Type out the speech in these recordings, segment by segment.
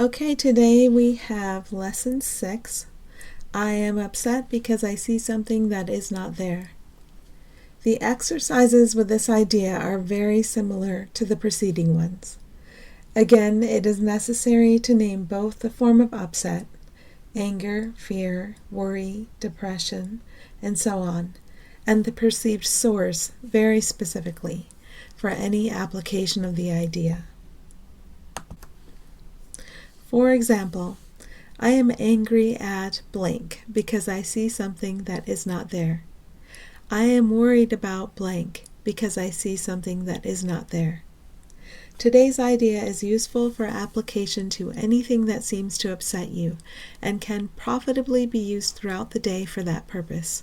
Okay, today we have lesson 6. I am upset because I see something that is not there. The exercises with this idea are very similar to the preceding ones. Again, it is necessary to name both the form of upset, anger, fear, worry, depression, and so on, and the perceived source very specifically for any application of the idea. For example, I am angry at blank because I see something that is not there. I am worried about blank because I see something that is not there. Today's idea is useful for application to anything that seems to upset you and can profitably be used throughout the day for that purpose.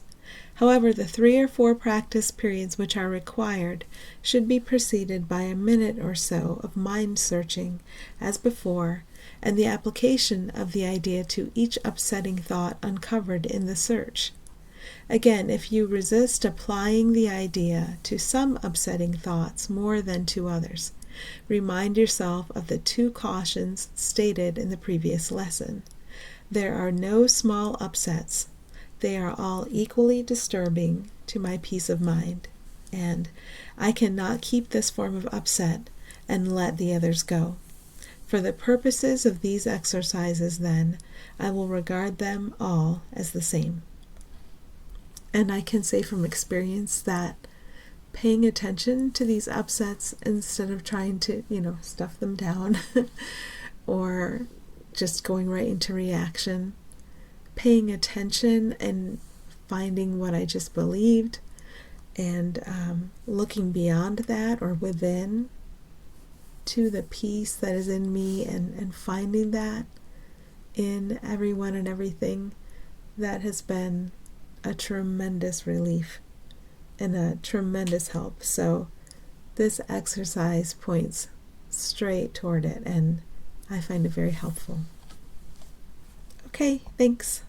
However, the 3 or 4 practice periods which are required should be preceded by a minute or so of mind searching, as before, and the application of the idea to each upsetting thought uncovered in the search. Again, if you resist applying the idea to some upsetting thoughts more than to others, remind yourself of the 2 cautions stated in the previous lesson. There are no small upsets. They are all equally disturbing to my peace of mind, and I cannot keep this form of upset and let the others go. For the purposes of these exercises, then, I will regard them all as the same. And I can say from experience that paying attention to these upsets instead of trying to, stuff them down or just going right into reaction, paying attention and finding what I just believed and looking beyond that or within to the peace that is in me and finding that in everyone and everything, that has been a tremendous relief and a tremendous help. So this exercise points straight toward it, and I find it very helpful. Okay, thanks.